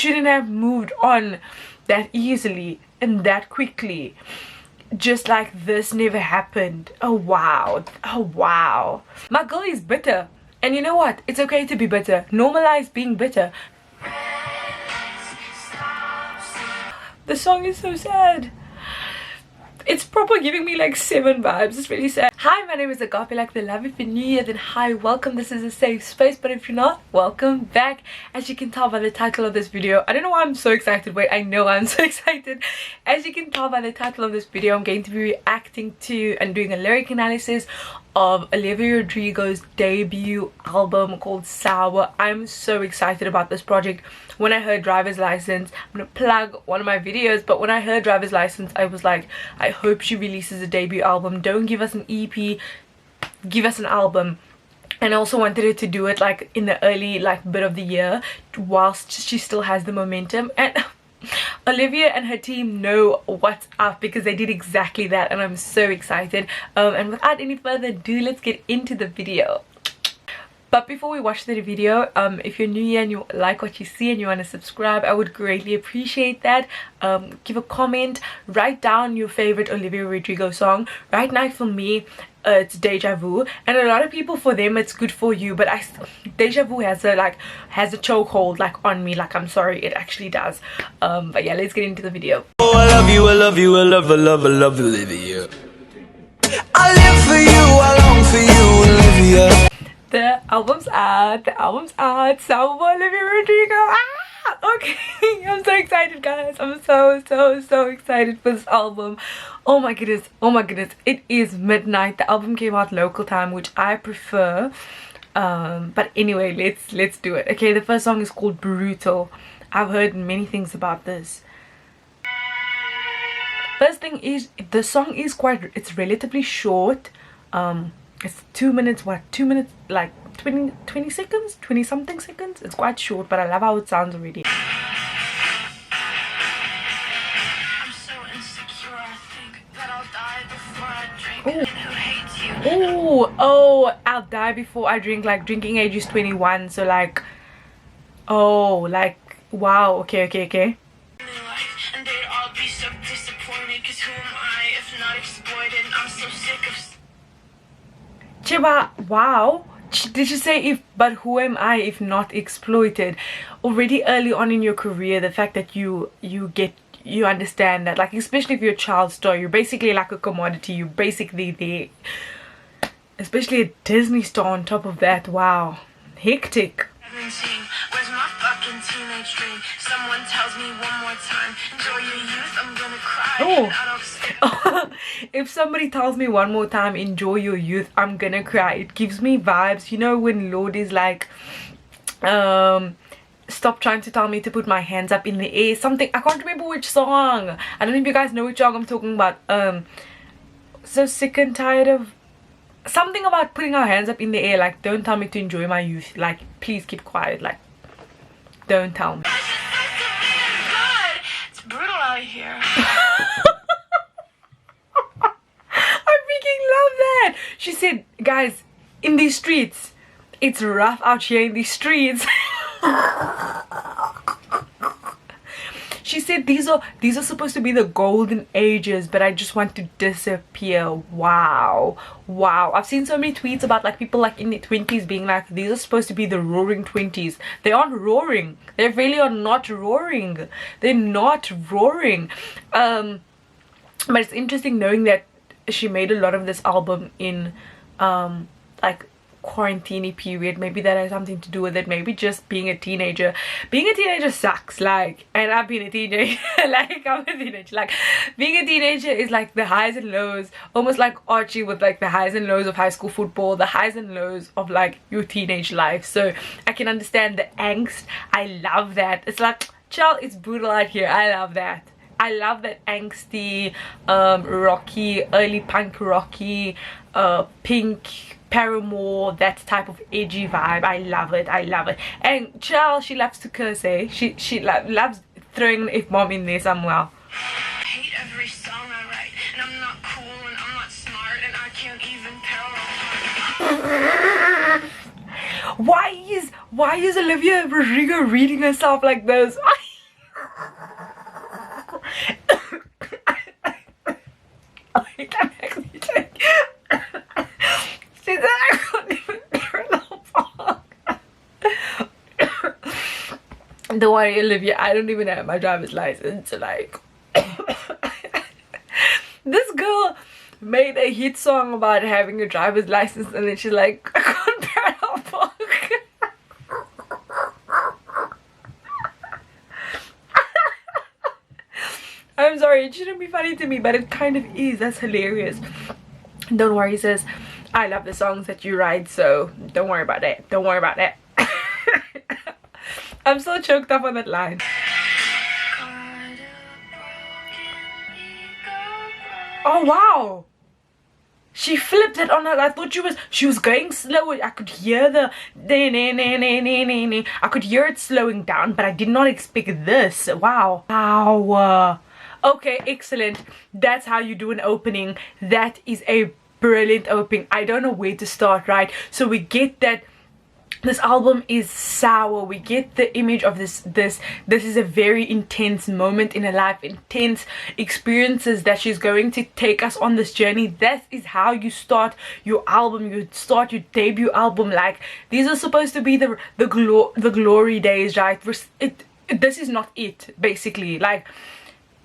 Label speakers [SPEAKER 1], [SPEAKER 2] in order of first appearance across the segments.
[SPEAKER 1] shouldn't have moved on that easily and that quickly. Just like this never happened. Oh wow. Oh wow. My girl is bitter. And you know what? It's okay to be bitter. Normalize being bitter. The song is so sad. It's proper giving me like 7 vibes. It's really sad. Hi, my name is Agape, like the love. If you're new here, then hi, welcome. This is a safe space, but if you're not, welcome back. As you can tell by the title of this video, I don't know why I'm so excited. Wait, I know I'm so excited. As you can tell by the title of this video, I'm going to be reacting to and doing a lyric analysis of Olivia Rodrigo's debut album called Sour. I'm so excited about this project. When I heard Driver's License, I'm gonna plug one of my videos, but when I heard Driver's License, I was like, I hope she releases a debut album. Don't give us an EP, give us an album. And I also wanted her to do it like in the early like bit of the year whilst she still has the momentum. And Olivia and her team know what's up because they did exactly that, and I'm so excited. And without any further ado, let's get into the video. But before we watch the video, if you're new here and you like what you see and you want to subscribe, I would greatly appreciate that. Give a comment, write down your favorite Olivia Rodrigo song. Right now for me, it's Deja Vu, and a lot of people, for them it's Good For You, but Deja Vu has a chokehold like on me. Like, I'm sorry, it actually does. But yeah, let's get into the video.
[SPEAKER 2] Oh, I love you, I love you, I love Olivia. I live for you, I long for you, Olivia.
[SPEAKER 1] The album's out. Sour by Olivia Rodrigo. Okay, I'm so excited, guys. I'm so excited for this album. Oh my goodness, it is midnight. The album came out local time, which I prefer. But anyway, let's do it. Okay, the first song is called Brutal. I've heard many things about this. First thing is, the song is it's relatively short. It's 2 minutes, like 20 seconds, 20 something seconds. It's quite short, but I love how it sounds already.
[SPEAKER 3] I'm so insecure, I think that I'll die before I drink. And who hates you?
[SPEAKER 1] Oh, I'll die before I drink. Like, drinking age is 21, so like, oh, like, wow, okay.
[SPEAKER 3] And they'd all be so disappointed, cause who am I if not exploited? I'm so sick of...
[SPEAKER 1] Chiba, wow. Did you say if, but who am I if not exploited? Already early on in your career, the fact that you understand that, like, especially if you're a child star, you're basically like a commodity. You're basically the, especially a Disney star on top of that. Wow, hectic.
[SPEAKER 3] Where's my fucking teenage dream? Someone tells me one more time, enjoy your youth, I'm gonna cry.
[SPEAKER 1] Oh. If somebody tells me one more time, enjoy your youth, I'm gonna cry, it gives me vibes, you know, when Lord is like, stop trying to tell me to put my hands up in the air, something. I can't remember which song. I don't know if you guys know which song I'm talking about. So sick and tired of something about putting our hands up in the air. Like, don't tell me to enjoy my youth, like, please keep quiet, like, don't tell me.
[SPEAKER 3] It's brutal out here.
[SPEAKER 1] I freaking love that. She said, guys, in these streets, it's rough out here in these streets. She said these are supposed to be the golden ages, but I just want to disappear. Wow. I've seen so many tweets about like people like in their 20s being like, these are supposed to be the roaring 20s. They aren't roaring. They really are not roaring. They're not roaring. But it's interesting knowing that she made a lot of this album in like quarantine period. Maybe that has something to do with it. Maybe just being a teenager sucks, like, and I've been a teenager. Like, I'm a teenager. Like, being a teenager is like the highs and lows, almost like Archie with like the highs and lows of high school football, the highs and lows of like your teenage life. So I can understand the angst. I love that. It's like, child, it's brutal out here. I love that. I love that angsty, rocky, early punk rocky, Pink, Paramore, that type of edgy vibe. I love it. And child, she loves to curse, eh? She loves throwing an F-bomb in there somewhere.
[SPEAKER 3] I hate every song I write, and I'm not cool, and I'm not smart, and I can't even tell.
[SPEAKER 1] Why is Olivia Rodrigo reading herself like this? I'm actually joking. She said I couldn't even parallel park. Don't worry, Olivia, I don't even have my driver's license. Like, this girl made a hit song about having a driver's license, and then she's like, I can't parallel park. I'm sorry, it shouldn't be funny to me, but it kind of is. That's hilarious. Don't worry, sis. I love the songs that you write, so don't worry about that. Don't worry about that. I'm so choked up on that line. Oh wow, she flipped it on her. I thought she was going slow. I could hear the I could hear it slowing down, but I did not expect this. Wow. Okay, excellent. That's how you do an opening. That is a brilliant opening. I don't know where to start, right? So we get that this album is sour. We get the image of this is a very intense moment in her life, intense experiences that she's going to take us on this journey. That is how you start your album. You start your debut album. Like, these are supposed to be the glory days, right? This is not it, basically. Like,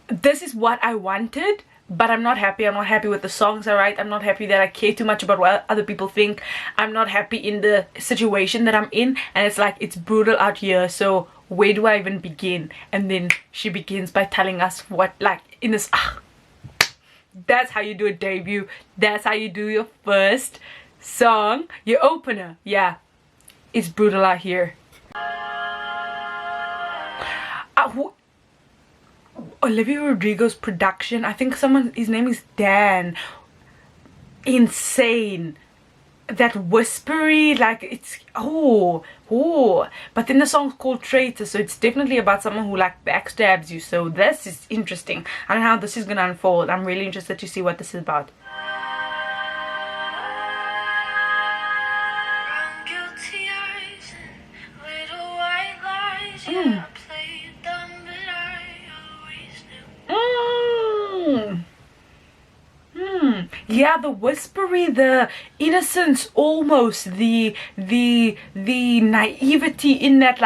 [SPEAKER 1] this is what I wanted, but I'm not happy. I'm not happy with the songs I write. I'm not happy that I care too much about what other people think. I'm not happy in the situation that I'm in, and it's like, it's brutal out here, so where do I even begin? And then she begins by telling us what, like, in this that's how you do a debut. That's how you do your first song, your opener. Yeah, it's brutal out here. Olivia Rodrigo's production, I think his name is Dan. Insane. That whispery, like, it's but then the song's called Traitor, so it's definitely about someone who, like, backstabs you. So this is interesting. I don't know how this is gonna unfold. I'm really interested to see what this is about. Yeah, the whispery, the innocence, almost the naivety in that,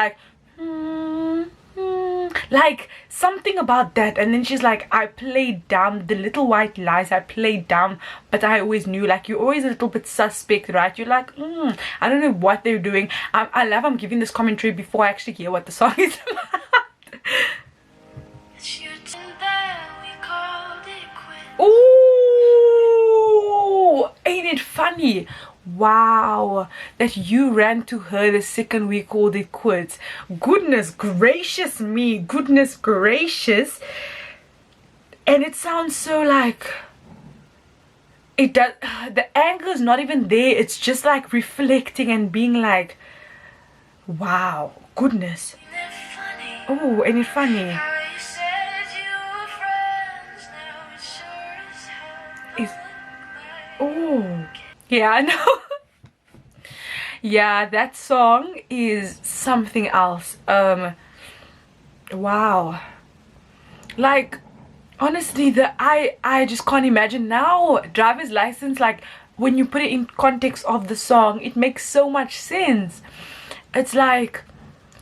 [SPEAKER 1] like something about that. And then she's like, I played dumb, the little white lies, I played dumb, but I always knew. Like, you're always a little bit suspect, right? You're like, I don't know what they're doing. I love I'm giving this commentary before I actually hear what the song is about. Ooh, ain't it funny? Wow, that you ran to her the second we called it quits. Goodness gracious me, goodness gracious. And it sounds so like, it does, the anger is not even there. It's just like reflecting and being like, wow, goodness. Oh, ain't it funny? Oh, yeah, I know. Yeah, that song is something else. Wow. Like, honestly, I just can't imagine now. Driver's license, like, when you put it in context of the song, it makes so much sense. It's like,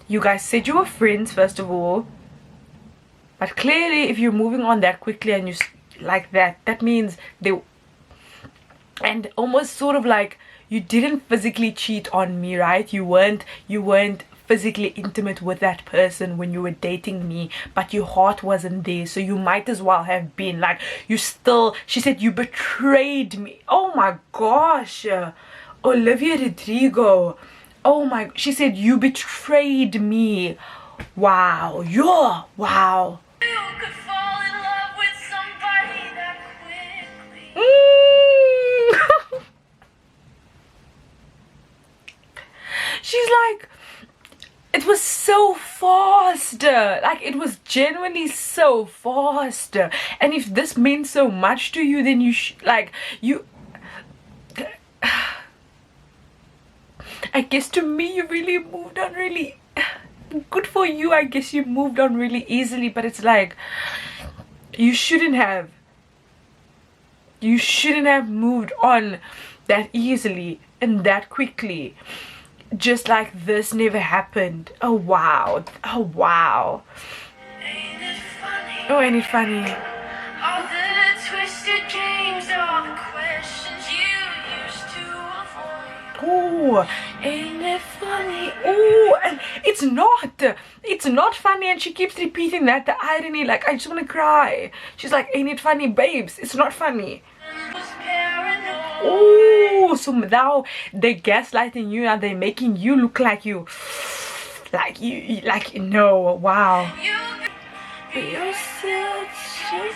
[SPEAKER 1] you guys said you were friends, first of all, but clearly if you're moving on that quickly and you like that means they, and almost sort of like, you didn't physically cheat on me, right? You weren't physically intimate with that person when you were dating me, but your heart wasn't there, so you might as well have been. Like, you still, she said, you betrayed me. Oh my gosh, Olivia Rodrigo. Oh my, she said, you betrayed me. Wow. Yeah, wow. She's like, it was so fast. Like, it was genuinely so fast. And if this meant so much to you, then you I guess to me you really moved on really good for you. I guess you moved on really easily, but it's like, you shouldn't have. you shouldn't have moved on that easily and that quickly. Just like this never happened. Oh wow. Oh wow.
[SPEAKER 3] Ain't it funny?
[SPEAKER 1] Oh, ain't it funny?
[SPEAKER 3] All the twisted games, all the questions you used to avoid.
[SPEAKER 1] Oh, ain't it funny? Oh, and it's not funny, and she keeps repeating that, the irony, like I just want to cry. She's like, ain't it funny, babes? It's not funny.
[SPEAKER 3] Was paranoid.
[SPEAKER 1] Oh, so now they're gaslighting you and they're making you look like you like no, wow.
[SPEAKER 3] You
[SPEAKER 1] But you're still just
[SPEAKER 3] trying.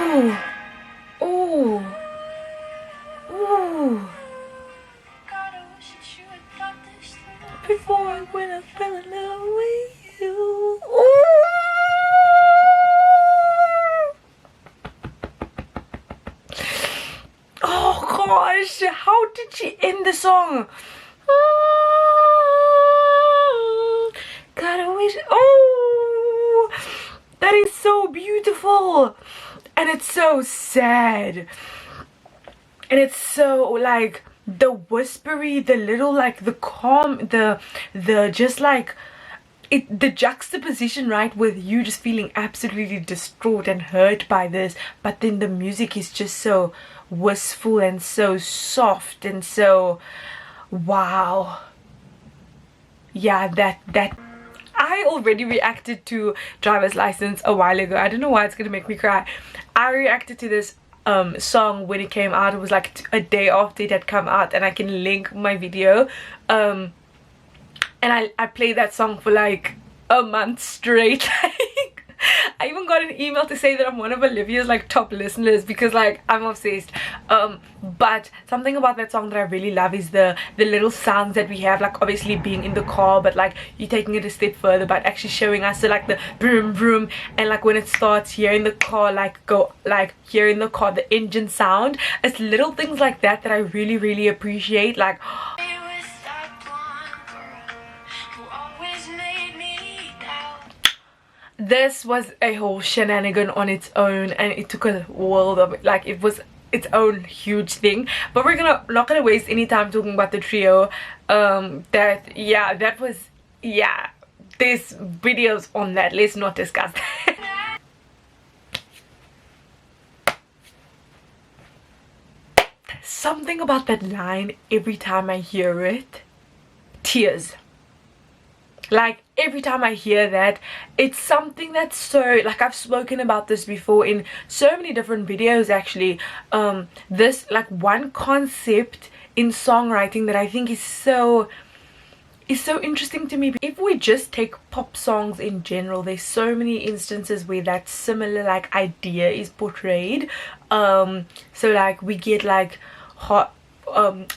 [SPEAKER 1] Oh, oh, oh.
[SPEAKER 3] God, I wish that you had thought this through.
[SPEAKER 1] Before when I fell in love with you. Oh gosh, how did she end the song? God, I wish. Oh, that is so beautiful, and it's so sad, and it's so like the whispery, the little like the calm, the just like it, the juxtaposition, right, with you just feeling absolutely distraught and hurt by this, but then the music is just so wistful and so soft and so wow. Yeah, that I already reacted to Driver's License a while ago. I don't know why it's gonna make me cry. I reacted to this song when it came out. It was like a day after it had come out, and I can link my video. And I played that song for like a month straight. Like, I even got an email to say that I'm one of Olivia's like top listeners because like I'm obsessed. But something about that song that I really love is the little sounds that we have, like obviously being in the car, but like you taking it a step further, but actually showing us, so like the vroom vroom, and like when it starts here in the car, like go like here in the car, the engine sound. It's little things like that that I really appreciate. Like
[SPEAKER 3] It was that blonde girl who always made me doubt.
[SPEAKER 1] this was a whole shenanigan on its own, and it took a world of it. Like it was its own huge thing, but we're not gonna waste any time talking about the trio. That was there's videos on that. Let's not discuss that. Something about that line, every time I hear it, tears. Like every time I hear that, it's something that's so, like I've spoken about this before in so many different videos actually. This like one concept in songwriting that I think is so interesting to me. If we just take pop songs in general, there's so many instances where that similar like idea is portrayed. So like we get like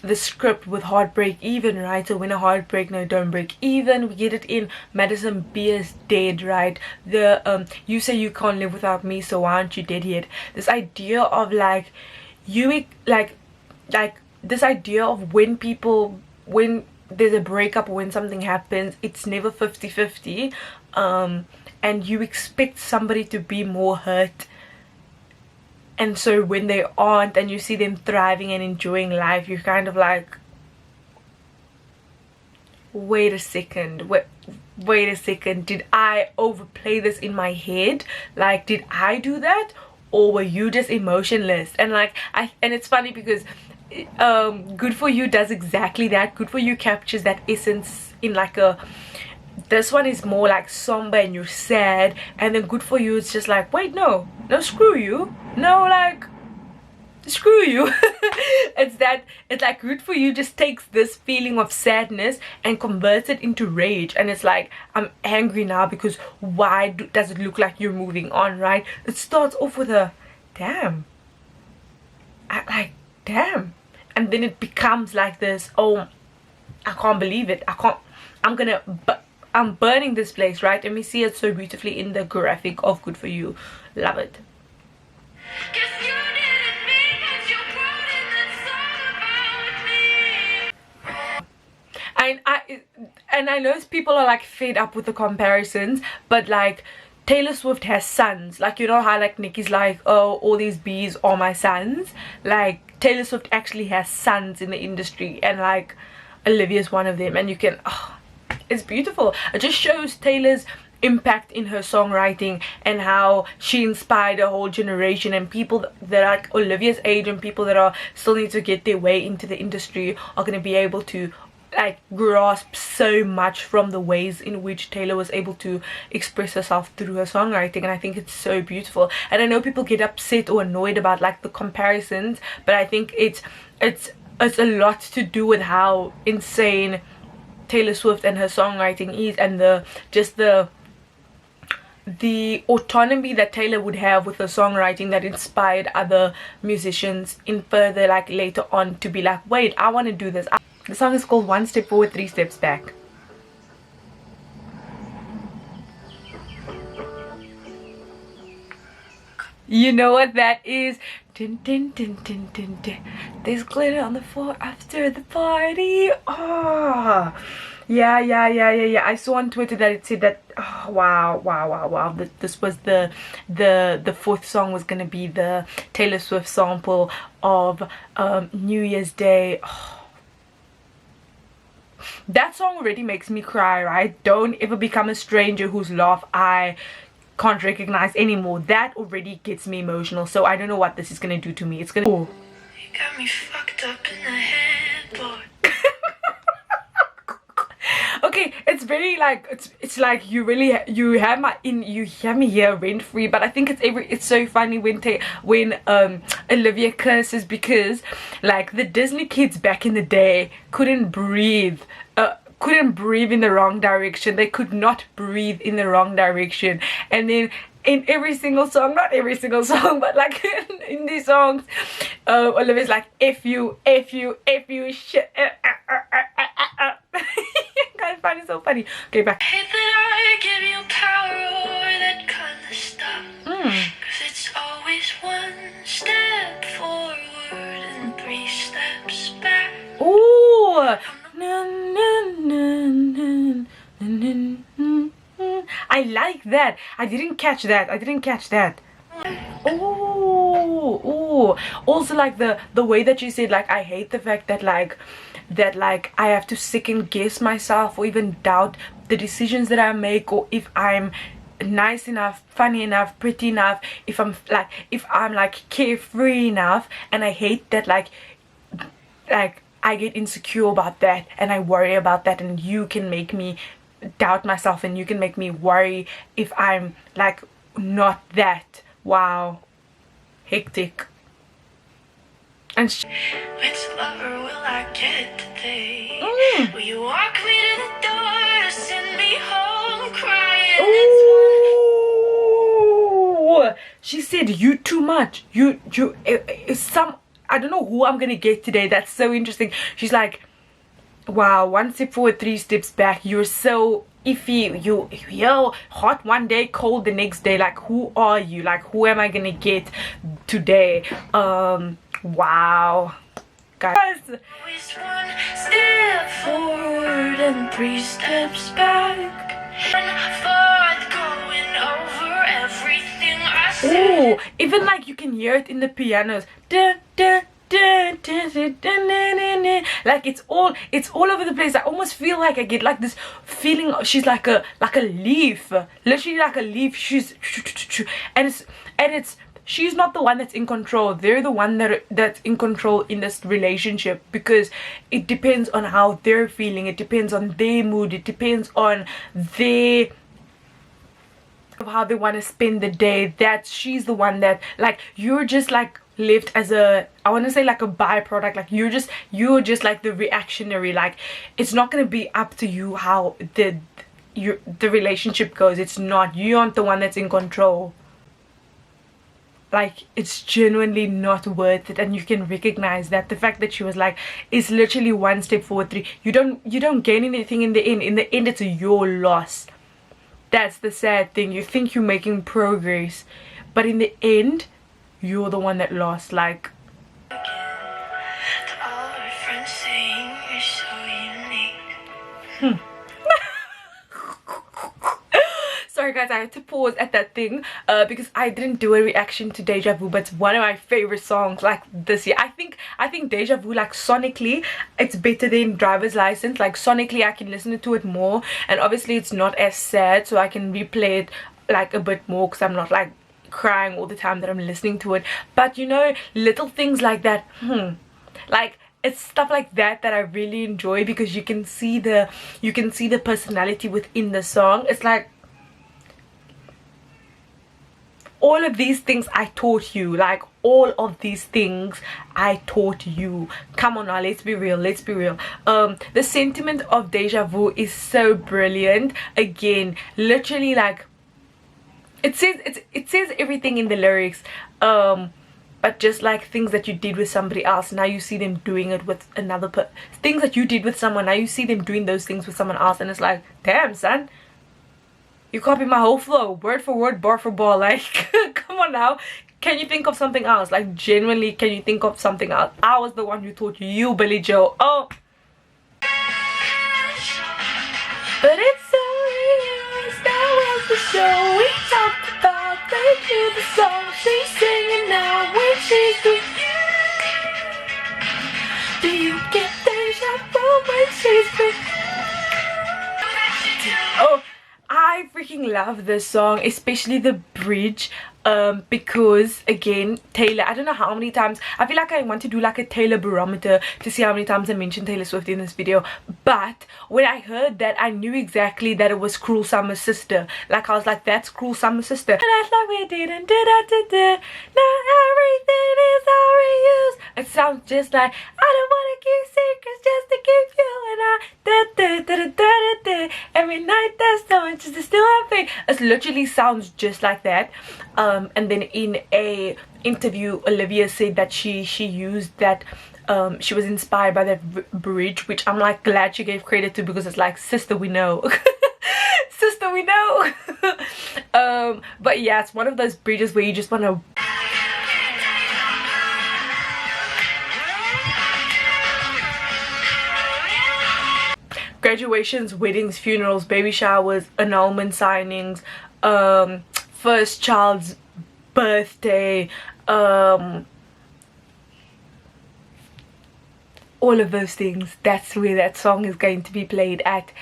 [SPEAKER 1] the script with heartbreak even, right? So when a heartbreak, no, don't break even. We get it in Madison Beer's Dead, right? The you say you can't live without me, so why aren't you dead yet? This idea of like you like this idea of when there's a breakup or when something happens, it's never 50-50, and you expect somebody to be more hurt. And so when they aren't and you see them thriving and enjoying life, you're kind of like, wait a second, wait a second, did I overplay this in my head? Like, did I do that, or were you just emotionless? And like and it's funny because Good For You does exactly that. Good For You captures that essence in like a, this one is more like somber and you're sad, and then Good For You is just like, wait, no, screw you, no, like screw you. It's like Good For You just takes this feeling of sadness and converts it into rage, and it's like, I'm angry now because why does it look like you're moving on, right? It starts off with a damn, damn, and then it becomes like this, oh, I can't believe it, I'm burning this place, right? And we see it so beautifully in the graphic of Good For You. Love it.
[SPEAKER 3] 'Cause you didn't mean what you wrote in that song about me.
[SPEAKER 1] And and I know people are like fed up with the comparisons, but like Taylor Swift has sons. Like, you know how like Nicki's like, oh, all these bees are my sons. Like Taylor Swift actually has sons in the industry, and like Olivia's one of them. And you can, oh, it's beautiful. It just shows Taylor's impact in her songwriting and how she inspired a whole generation, and people that are like Olivia's age and people that are still need to get their way into the industry are going to be able to like grasp so much from the ways in which Taylor was able to express herself through her songwriting. And I think it's so beautiful. And I know people get upset or annoyed about like the comparisons, but I think it's a lot to do with how insane Taylor Swift and her songwriting is, and the autonomy that Taylor would have with her songwriting that inspired other musicians in further like later on to be like, wait, I want to do this. The song is called One Step Forward, Three Steps Back. You know what that is? Din, din, din, din, din, din. There's glitter on the floor after the party. Oh, yeah. I saw on Twitter that it said that, oh, wow. This was the fourth song was gonna be the Taylor Swift sample of New Year's Day. Oh. That song already makes me cry, right? Don't ever become a stranger whose laugh I can't recognize anymore. That already gets me emotional. So I don't know what this is gonna do to me. It's gonna, oh.
[SPEAKER 3] You got me fucked up in the head, boy.
[SPEAKER 1] Okay, it's very like it's like you have me here rent free. But I think it's so funny when Olivia curses, because like the Disney kids back in the day couldn't breathe in the wrong direction. They could not breathe in the wrong direction. And then in every single song, not every single song, but like in these songs, Olivia's like, F you, shit. I find it so funny. Okay, back.
[SPEAKER 3] Hate that I give you power over that kind of stuff. Cause it's always one step forward and three steps back.
[SPEAKER 1] Ooh. I like that. I didn't catch that. Ooh. Also like the way that you said, like, I hate the fact that like I have to second guess myself or even doubt the decisions that I make, or if I'm nice enough, funny enough, pretty enough, if I'm like carefree enough. And I hate that like I get insecure about that, and I worry about that, and you can make me doubt myself, and you can make me worry if I'm like not that. Wow, hectic. And
[SPEAKER 3] which lover will I get today? Will you walk me to the door or send me home crying?
[SPEAKER 1] Ooh. She said you too much. You some, I don't know who I'm gonna get today. That's so interesting. She's like, wow, one step forward, three steps back. You're so iffy. Yo, hot one day, cold the next day. Like, who are you? Like, who am I gonna get today? Wow, guys.
[SPEAKER 3] Always one step forward and three steps back. And forth, going over everything I said.
[SPEAKER 1] Ooh, even like you can hear it in the pianos. Like it's all over the place. I almost feel like I get like this feeling she's like a leaf, literally like a leaf. She's and it's she's not the one that's in control. They're the one that's in control in this relationship, because it depends on how they're feeling, it depends on their mood, it depends on how they want to spend the day. That she's the one that, like, you're just like left as a, I want to say like a byproduct. Like you're just like the reactionary. Like it's not going to be up to you how the relationship goes. It's not, you aren't the one that's in control. Like it's genuinely not worth it, and you can recognize that. The fact that she was like, it's literally one step forward, three, you don't gain anything in the end it's your loss. That's the sad thing. You think you're making progress, but in the end you're the one that lost. Like,
[SPEAKER 3] To all our friends saying you're so unique.
[SPEAKER 1] sorry guys, I had to pause at that thing because I didn't do a reaction to Deja Vu, but it's one of my favorite songs like this year. I think Deja Vu, like sonically it's better than Driver's License. Like sonically I can listen to it more, and obviously it's not as sad, so I can replay it like a bit more because I'm not like crying all the time that I'm listening to it. But you know, little things like that, like it's stuff like that that I really enjoy, because you can see the personality within the song. It's like all of these things I taught you, like all of these things I taught you. Come on now, let's be real. The sentiment of Deja Vu is so brilliant. Again, literally, like it says everything in the lyrics, but just like things that you did with somebody else, now you see them doing it with another things that you did with someone, now you see them doing those things with someone else, and it's like, damn son, you copy my whole flow, word for word, bar for bar. Like come on now, can you think of something else? Like genuinely, can you think of something else? I was the one who taught you, Billy Joe. Oh, but it's so real, that was the show we talked about. They do the song she's singing now when she's with you. Do you get deja vu when she's with you? Oh, I freaking love this song, especially the bridge, because again, Taylor, I don't know how many times, I feel like I want to do like a Taylor barometer to see how many times I mentioned Taylor Swift in this video, but when I heard that, I knew exactly that it was Cruel Summer's sister. Like I was like, that's Cruel Summer's sister. And that's like we didn't now everything is all reused. It sounds just like, I don't want to keep secrets just to keep you and I every night there's so much to still happen. It literally sounds just like that. And then in a interview, Olivia said that she used that, she was inspired by that bridge, which I'm like glad she gave credit to, because it's like, sister, we know. Sister, we know. But yeah, it's one of those bridges where you just want to graduations, weddings, funerals, baby showers, annulment signings, first child's birthday, all of those things. That's where that song is going to be played at.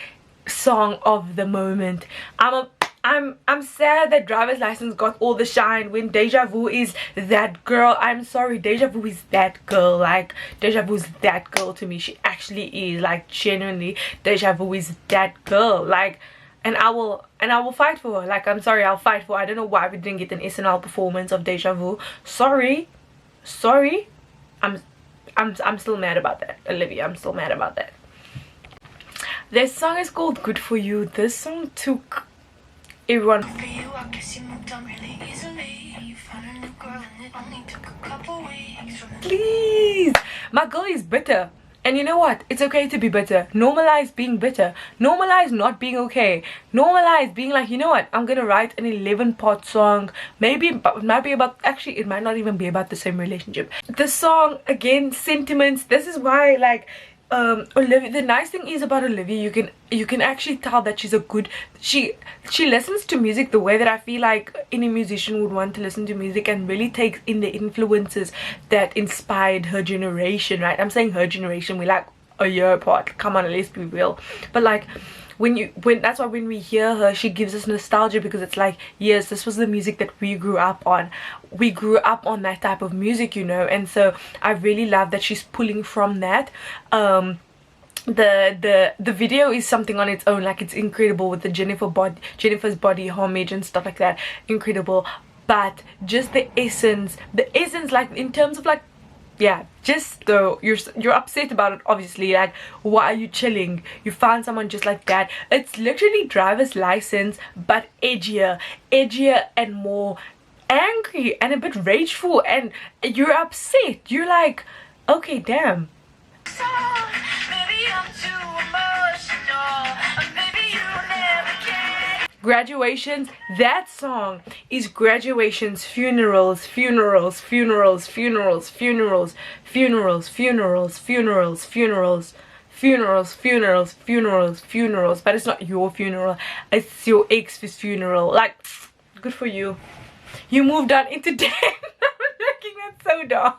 [SPEAKER 1] Song of the moment. I'm sad that Driver's License got all the shine when Deja Vu is that girl. I'm sorry, Deja Vu is that girl. Like Deja Vu is that girl to me. She actually is, like genuinely, Deja Vu is that girl. Like, and I will fight for her. Like, I'm sorry, I'll fight for her. I don't know why we didn't get an SNL performance of Deja Vu. Sorry. I'm still mad about that, Olivia. I'm still mad about that. This song is called Good For You. This song took everyone.
[SPEAKER 3] For you, I guess you moved on really easily. You found a new girl and it only took a couple weeks.
[SPEAKER 1] Please, my girl is bitter. And you know what? It's okay to be bitter. Normalize being bitter. Normalize not being okay. Normalize being like, you know what? I'm gonna write an 11-part song. Maybe it might be about, actually it might not even be about the same relationship. The song, again, sentiments. This is why, like, Olivia, the nice thing is about Olivia, you can actually tell that she's a good, she listens to music the way that I feel like any musician would want to listen to music, and really takes in the influences that inspired her generation, right? I'm saying her generation, we're like a year apart, come on, let's be real. But like that's why when we hear her, she gives us nostalgia, because it's like, yes, this was the music that we grew up on. We grew up on that type of music, you know. And so I really love that she's pulling from that. The video is something on its own. Like, it's incredible with the Jennifer's body homage and stuff like that. Incredible. But just the essence, like in terms of like, yeah, just though you're upset about it, obviously. Like, why are you chilling? You found someone just like that. It's literally Driver's License, but edgier and more angry and a bit rageful, and you're upset. You're like, okay, damn.
[SPEAKER 3] So, maybe I'm too emotional, or maybe you never can.
[SPEAKER 1] Graduations, that song is graduations, funerals, funerals, funerals, funerals, funerals, funerals, funerals, funerals, funerals, funerals, funerals, funerals, funerals. But it's not your funeral, it's your ex's funeral. Like, good for you. You moved on into 10. I'm making that so dark.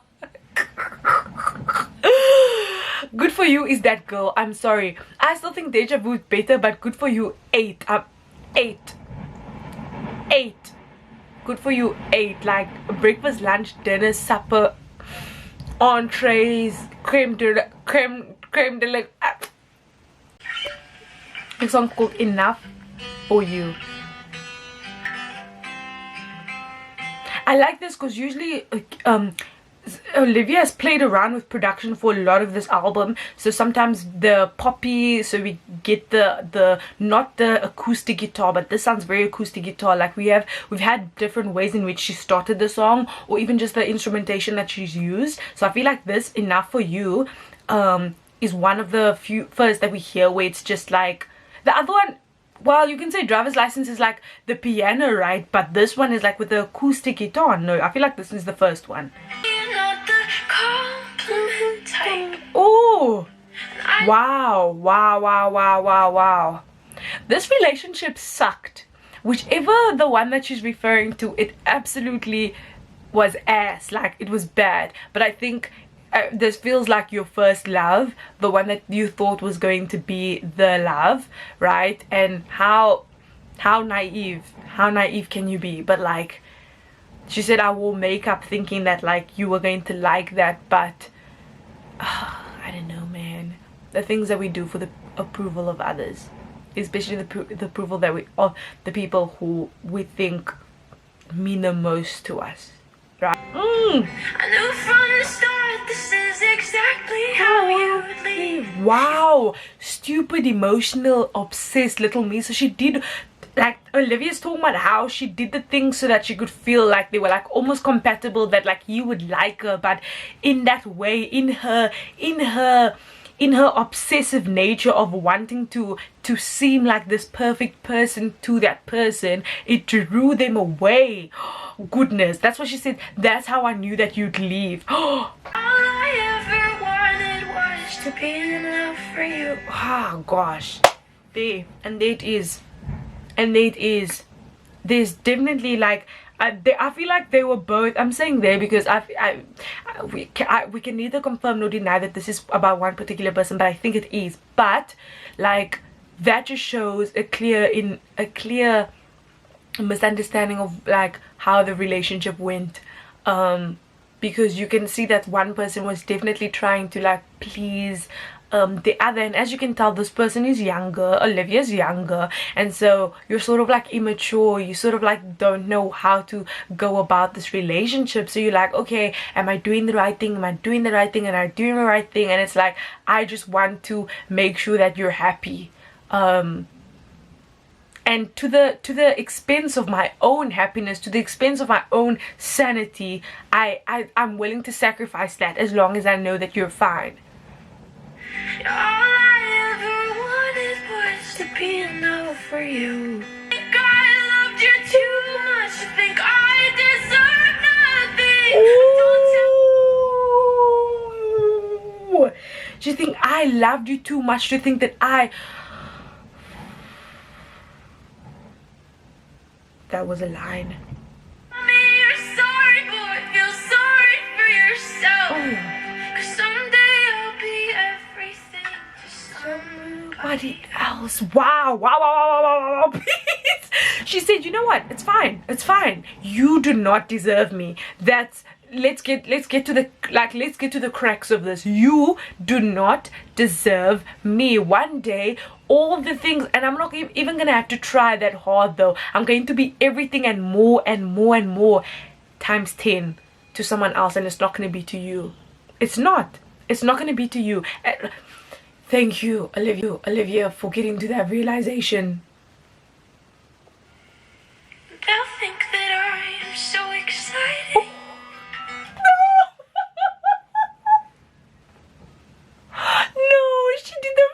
[SPEAKER 1] Good for you is that girl. I'm sorry. I still think Deja Vu is better, but good for you. 8. 8. Good for you. 8. Like breakfast, lunch, dinner, supper, entrees, creme de la. A song called Enough for You. I like this because usually Olivia has played around with production for a lot of this album, so sometimes the poppy, so we get the not the acoustic guitar, but this sounds very acoustic guitar. Like we've had different ways in which she started the song, or even just the instrumentation that she's used. So I feel like this Enough for You is one of the few first that we hear where it's just like the other one. Well, you can say Driver's License is like the piano, right? But this one is like with the acoustic guitar. No, I feel like this is the first one.
[SPEAKER 3] You're not the compliment type.
[SPEAKER 1] Oh, wow. This relationship sucked. Whichever the one that she's referring to, it absolutely was ass. Like, it was bad. But I think this feels like your first love, the one that you thought was going to be the love, right? And how naive can you be? But like, she said, I wore makeup thinking that like you were going to like that, but I don't know, man. The things that we do for the approval of others, especially the approval that of the people who we think mean the most to us, right?
[SPEAKER 3] I knew from the start this is exactly how you would leave.
[SPEAKER 1] Wow, stupid, emotional, obsessed little me. So she did, like, Olivia's talking about how she did the things so that she could feel like they were like almost compatible, that like you would like her, but in that way, in her obsessive nature of wanting to seem like this perfect person to that person, it drew them away. Goodness, that's what she said. That's how I knew that you'd leave.
[SPEAKER 3] All I ever wanted was to be in love for you.
[SPEAKER 1] Oh gosh, there it is. There's definitely like I feel like they were both. I'm saying there because we can neither confirm nor deny that this is about one particular person, but I think it is. But like that just shows a clear misunderstanding of like how the relationship went, because you can see that one person was definitely trying to like please the other, and as you can tell, this person is younger. Olivia's younger, and so you're sort of like immature, you sort of like don't know how to go about this relationship. So you're like, okay, am I doing the right thing, am I doing the right thing, and I'm doing the right thing? And it's like, I just want to make sure that you're happy, and to the expense of my own happiness, to the expense of my own sanity, I'm willing to sacrifice that as long as I know that you're fine.
[SPEAKER 3] All I ever wanted was to be enough for you. Think I loved you too much to think I deserve nothing.
[SPEAKER 1] Ooh. Do you think I loved you too much to think that that was a line.
[SPEAKER 3] Mommy, you're sorry, boy. Feel sorry for yourself.
[SPEAKER 1] Oh.
[SPEAKER 3] 'Cause someday I'll be everything to somebody
[SPEAKER 1] else. Wow. Please. She said, you know what, it's fine, you do not deserve me. That's let's get to the cracks of this. You do not deserve me. One day, all the things, and I'm not even gonna have to try that hard though. I'm going to be everything and more times 10 to someone else, and it's not gonna be to you. It's not gonna be to you. Thank you, Olivia, for getting to that realization.
[SPEAKER 3] They'll think that I am so excited.
[SPEAKER 1] No, she did the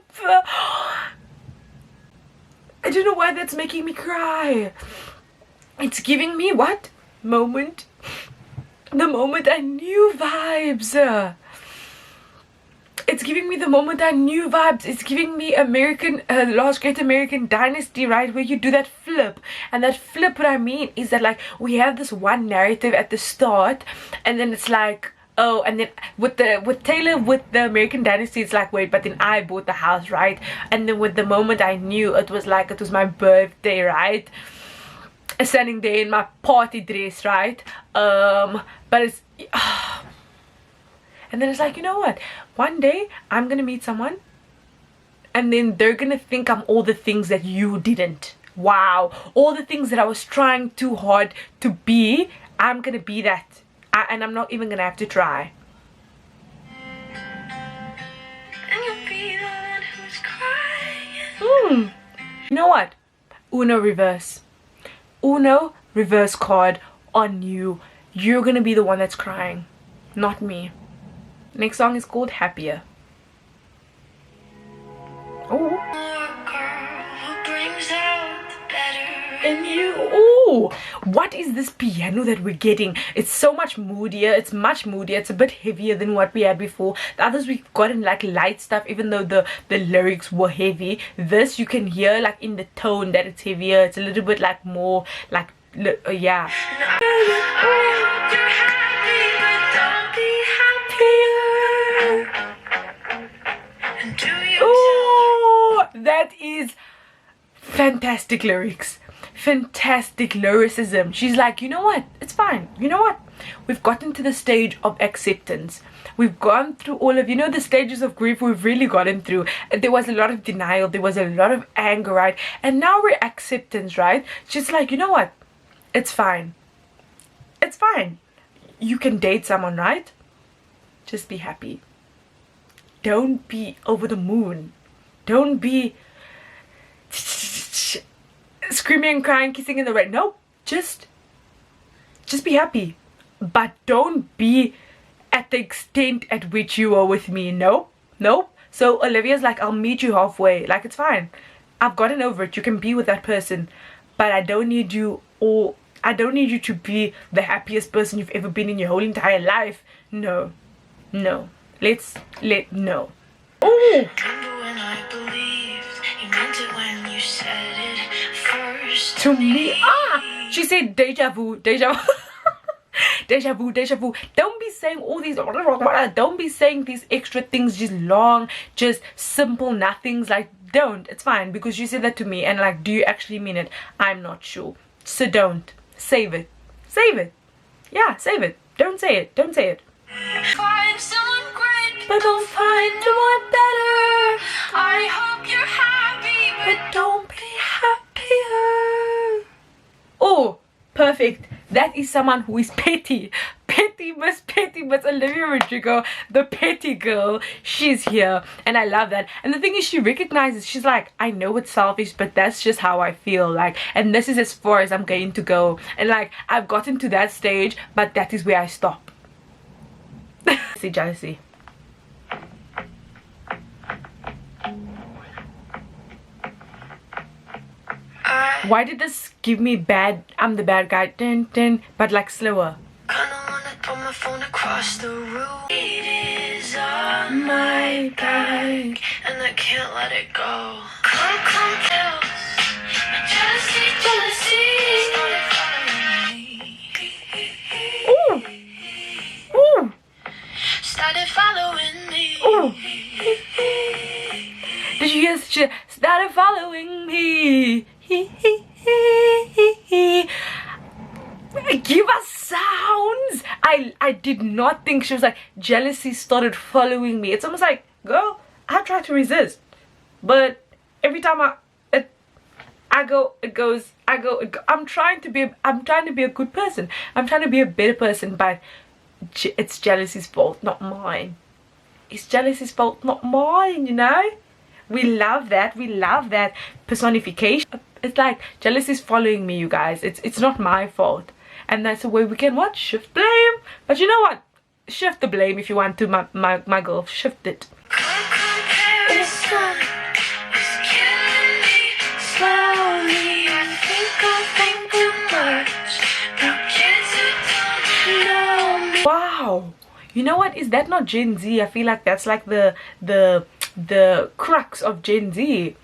[SPEAKER 1] flip. I don't know why that's making me cry. It's giving me what? The moment I knew vibes. it's giving me the moment I knew vibes. It's giving me American, Last Great American Dynasty, right, where you do that flip. And that flip, what I mean is that like we have this one narrative at the start, and then it's like, oh, and then with Taylor, with the American Dynasty, it's like, wait, but then I bought the house, right? And then with the moment I knew, it was like, it was my birthday, right? Standing there in my party dress, right? But it's and then it's like, you know what, one day I'm gonna meet someone and then they're gonna think I'm all the things that you didn't. Wow, all the things that I was trying too hard to be, I'm gonna be that. And I'm not even gonna have to try.
[SPEAKER 3] And you'll be the one who's crying.
[SPEAKER 1] You know what? Uno reverse. Uno reverse card on you. You're gonna be the one that's crying, not me. Next song is called Happier. Oh.
[SPEAKER 3] Girl who brings out the better
[SPEAKER 1] And you, oh, what is this piano that we're getting? It's so much moodier. It's much moodier. It's a bit heavier than what we had before. The others we've gotten like light stuff, even though the lyrics were heavy. This you can hear like in the tone that it's heavier. It's a little bit like more like yeah.
[SPEAKER 3] I hope you're happy, but don't be happier. And do you
[SPEAKER 1] Oh, that is fantastic lyrics, fantastic lyricism. She's like, you know what, it's fine, you know what, we've gotten to the stage of acceptance. We've gone through all of, you know, the stages of grief we've really gotten through. There was a lot of denial, there was a lot of anger, right? And now we're acceptance, right? She's like, you know what, it's fine, it's fine. You can date someone, right? Just be happy. Don't be over the moon. Don't be screaming and crying, kissing in the rain. No, just be happy. But don't be at the extent at which you are with me. No. So Olivia's like, I'll meet you halfway. Like, it's fine. I've gotten over it. You can be with that person. But I don't need you to be the happiest person you've ever been in your whole entire life. No. No. No. Oh!
[SPEAKER 3] remember when I believed you meant it when you said it first
[SPEAKER 1] To me. Ah! She said deja vu. Deja vu. Don't be saying all these, don't be saying these extra things, just long, just simple nothings. Like, don't. It's fine, because you said that to me, and like, do you actually mean it? I'm not sure. So don't. Save it. Yeah, save it. Don't say it.
[SPEAKER 3] Find someone great,
[SPEAKER 1] But don't find someone better.
[SPEAKER 3] I hope you're happy,
[SPEAKER 1] But don't be happier. Oh, perfect. That is someone who is petty. Petty Miss Olivia Rodrigo, the petty girl. She's here, and I love that. And the thing is, she recognizes, she's like, I know it's selfish, but that's just how I feel, like, and this is as far as I'm going to go. And like, I've gotten to that stage, but that is where I stop. See, jealousy. Why did this give me bad, I'm the bad guy, dun, dun, but like slower?
[SPEAKER 3] kinda wanna throw my phone across the room. It is on my back, and I can't let it go. Come, else. Jealousy started following me.
[SPEAKER 1] Ooh!
[SPEAKER 3] Started following me.
[SPEAKER 1] Ooh! Did you hear? She started following me. Give us sounds. I did not think she was like, jealousy started following me. It's almost like, girl, I try to resist, but every time I go, it goes. I'm trying to be a good person. I'm trying to be a better person, but it's jealousy's fault, not mine. It's jealousy's fault, not mine, you know? We love that personification. It's like, jealousy is following me, you guys. It's not my fault. And that's the way we can what? Shift blame. But you know what? Shift the blame if you want to, my girl. Shift it.
[SPEAKER 3] Comparison is killing me slowly. I think too much. No kids who don't know me.
[SPEAKER 1] Wow. you know what, is that not Gen Z? I feel like that's like the crux of Gen Z.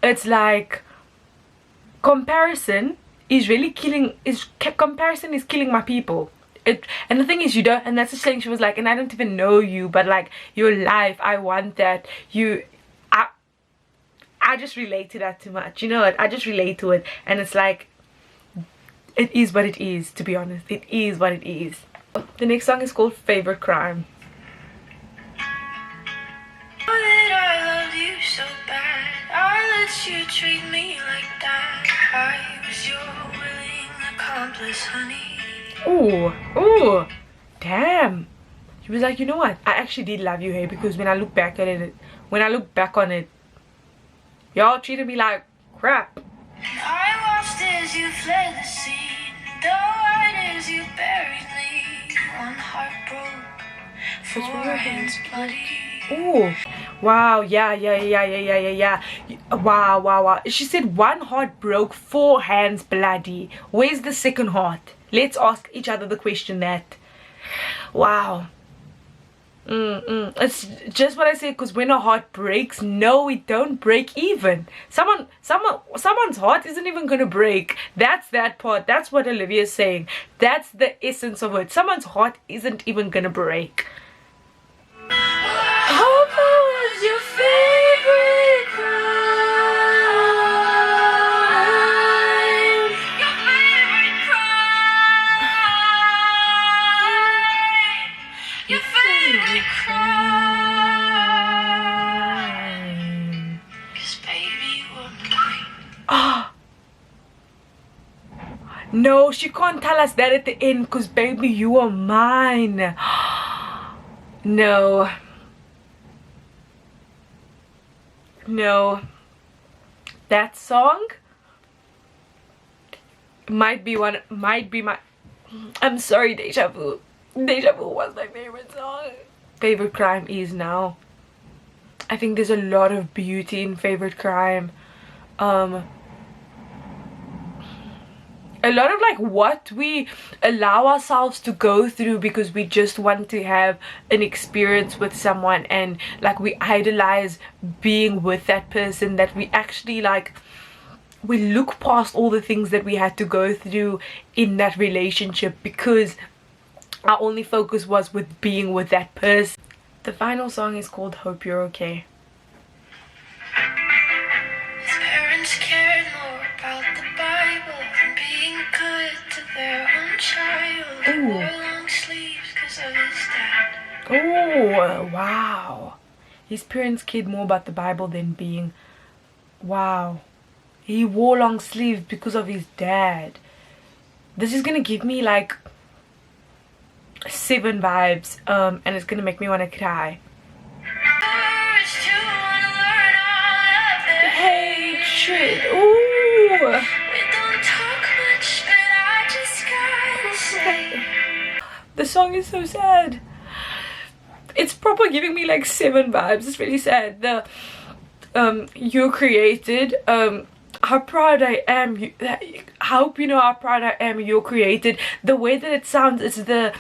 [SPEAKER 1] It's like comparison is really killing, comparison is killing my people. And the thing is, you don't, and that's the thing. She was like, and I don't even know you, but like your life, I want that. I just relate to that too much, you know what, I just relate to it. And it's like, it is what it is, to be honest. It is what it is. The next song is called Favorite Crime.
[SPEAKER 3] I loved you so bad, I let you treat me like that. I was your willing accomplice, honey.
[SPEAKER 1] Ooh, damn. She was like, you know what, I actually did love you, hey, because when I look back at it, on it, y'all treated me like crap.
[SPEAKER 3] I watched as you fled the scene, died as you buried me. One heart broke, four hands bloody.
[SPEAKER 1] Ooh, wow, yeah. Wow. She said one heart broke, 4 hands bloody. Where's the second heart? Let's ask each other the question that. Wow. It's just what I said, because when a heart breaks, no, it don't break even. Someone's heart isn't even gonna break. That's that part. That's what Olivia is saying. That's the essence of it. Someone's heart isn't even gonna break. How was your favorite crime?
[SPEAKER 3] Your favorite crime. Your favorite crime. 'Cause baby, you were mine.
[SPEAKER 1] Ah. No, she can't tell us that at the end, because baby, you are mine. No, that song might be my, I'm sorry, Deja Vu was my favorite song. Favorite Crime is now. I think there's a lot of beauty in Favorite Crime. A lot of like what we allow ourselves to go through because we just want to have an experience with someone, and like we idolize being with that person, that we actually like, we look past all the things that we had to go through in that relationship because our only focus was with being with that person. The final song is called Hope You're Okay.
[SPEAKER 3] His parents cared more about the Bible than being good to their own child. He wore long sleeves because of his dad.
[SPEAKER 1] Oh, wow. His parents cared more about the Bible than being... Wow. He wore long sleeves because of his dad. This is gonna give me like 7 vibes, and it's gonna make me want to cry.
[SPEAKER 3] First, you wanna learn all of it.
[SPEAKER 1] Hatred. Ooh.
[SPEAKER 3] We don't talk much, but I just gotta say.
[SPEAKER 1] The song is so sad. It's proper giving me like 7 vibes. It's really sad. The you're created, how proud I am, I hope you know how proud I am, you're created. The way that it sounds is the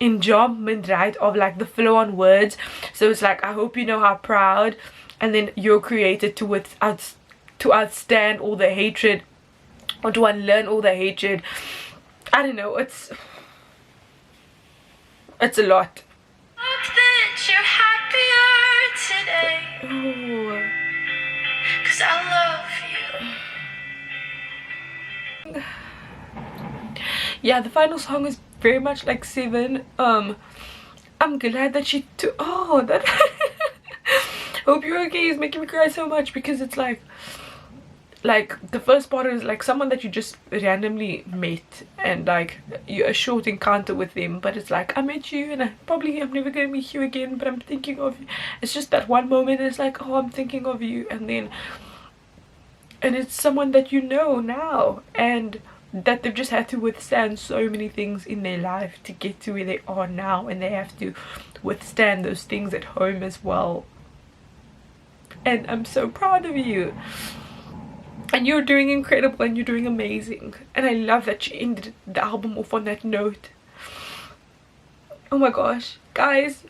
[SPEAKER 1] enjambment, right, of like the flow on words. So it's like, I hope you know how proud, and then you're created to outstand all the hatred, or to unlearn all the hatred. I don't know, it's a lot.
[SPEAKER 3] Hope that you're happier today.
[SPEAKER 1] Ooh.
[SPEAKER 3] 'Cause I love you.
[SPEAKER 1] Yeah, the final song is very much like 7. I'm glad that she took... Oh, that... Hope You're Okay is making me cry so much, because it's like the first part is like someone that you just randomly met, and like a short encounter with them, but it's like, I met you and I'm never gonna meet you again, but I'm thinking of you. It's just that one moment, and it's like, oh, I'm thinking of you, and it's someone that you know now, and that they've just had to withstand so many things in their life to get to where they are now, and they have to withstand those things at home as well. And I'm so proud of you, and you're doing incredible, and you're doing amazing, and I love that you ended the album off on that note. Oh my gosh, guys.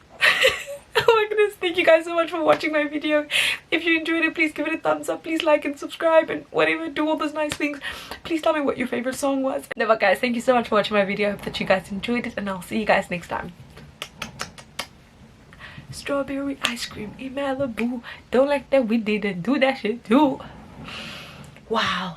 [SPEAKER 1] Oh my goodness, thank you guys so much for watching my video. If you enjoyed it, please give it a thumbs up, please like and subscribe and whatever, do all those nice things. Please tell me what your favorite song was. No, but guys, thank you so much for watching my video. I hope that you guys enjoyed it, and I'll see you guys next time. Strawberry ice cream in Malibu. Don't like that we didn't do that shit too. Wow.